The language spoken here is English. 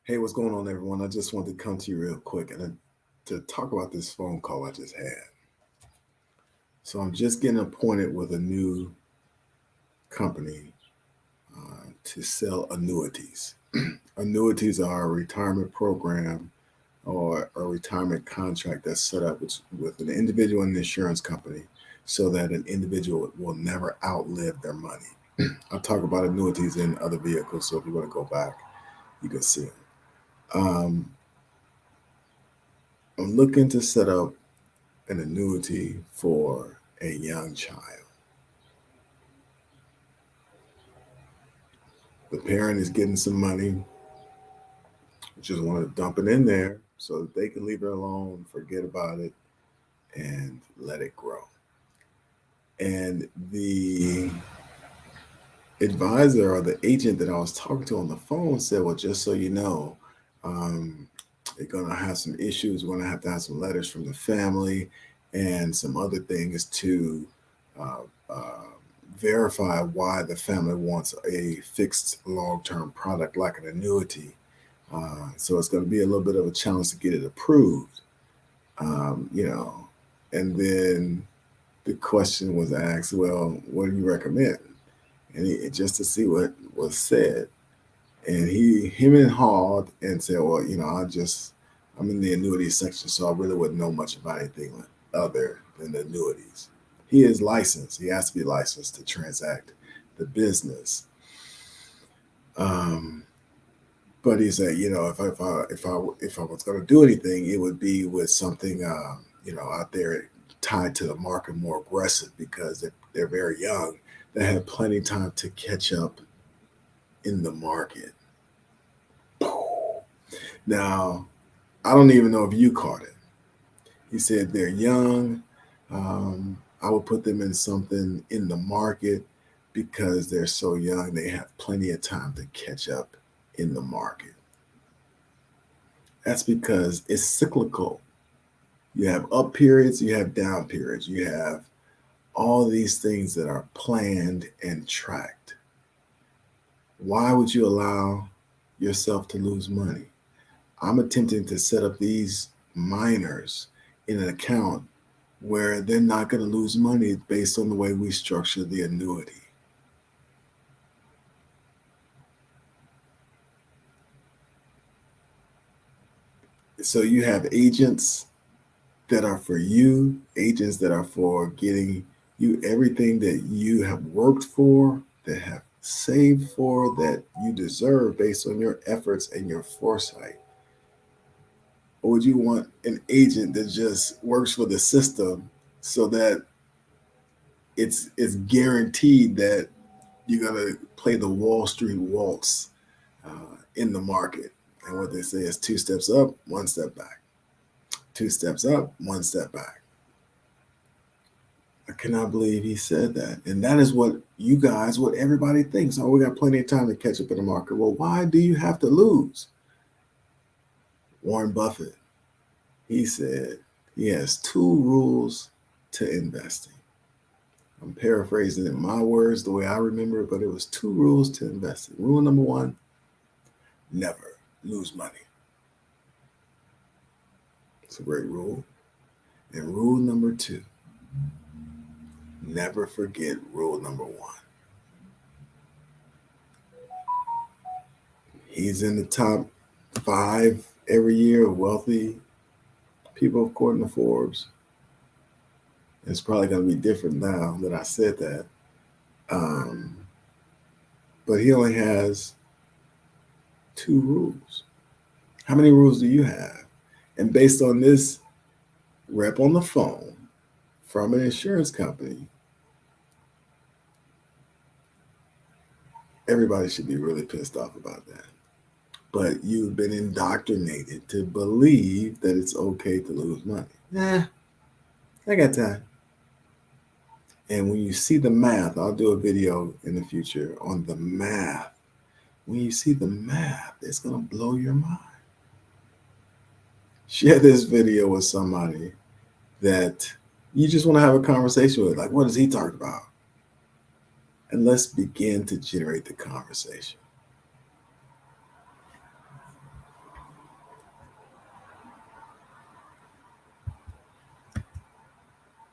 Hey, what's going on, everyone? I just wanted to come to you real quick and to talk about this phone call I just had. So I'm just getting appointed with a new company to sell annuities. Annuities are a retirement program or a retirement contract that's set up with an individual and an insurance company so that an individual will never outlive their money. I'll talk about annuities in other vehicles, so if you want to go back, you can see them. I'm looking to set up an annuity for a young child. The parent is getting some money, just want to dump it in there so that they can leave it alone, forget about it, and let it grow. And the advisor or the agent that I was talking to on the phone said, well, just so you know, um, they're going to have some issues. We're going to have some letters from the family and some other things to uh, uh, verify why the family wants a fixed long-term product like an annuity. So it's going to be a little bit of a challenge to get it approved, you know. And then the question was asked, well, what do you recommend? And just to see what was said. And he him and hawed and said, well, I'm in the annuity section, so I really wouldn't know much about anything other than the annuities. He is licensed. He has to be licensed to transact the business. Um, but he said, if I was going to do anything, it would be with something, out there tied to the market, more aggressive, because they're very young. They have plenty of time to catch up in the market. Now, I don't even know if you caught it. He said they're young. I would put them in something in the market because they're so young. They have plenty of time to catch up in the market. That's because it's cyclical. You have up periods, you have down periods, you have all these things that are planned and tracked. Why would you allow yourself to lose money? I'm attempting to set up these minors in an account where they're not going to lose money based on the way we structure the annuity. So you have agents that are for you, agents that are for getting you everything that you have worked for, that have saved for, that you deserve based on your efforts and your foresight. Or would you want an agent that just works for the system so that it's guaranteed that you're gonna play the Wall Street waltz in the market? And what they say is 2 steps up, 1 step back. 2 steps up, 1 step back. I cannot believe he said that. And that is what everybody thinks. Oh, we got plenty of time to catch up in the market. Well, why do you have to lose? Warren Buffett, he said he has 2 rules to investing. I'm paraphrasing in my words the way I remember it, but it was 2 rules to investing. Rule number 1, never lose money. It's a great rule. And rule number 2, never forget rule number 1. He's in the top 5 every year of wealthy people according to Forbes. It's probably going to be different now that I said that. But he only has 2 rules. How many rules do you have? And based on this rep on the phone from an insurance company, everybody should be really pissed off about that. But you've been indoctrinated to believe that it's okay to lose money. Nah, I got time. And when you see the math, I'll do a video in the future on the math. When you see the math, it's going to blow your mind. Share this video with somebody that you just want to have a conversation with. Like, what is he talking about? And let's begin to generate the conversation.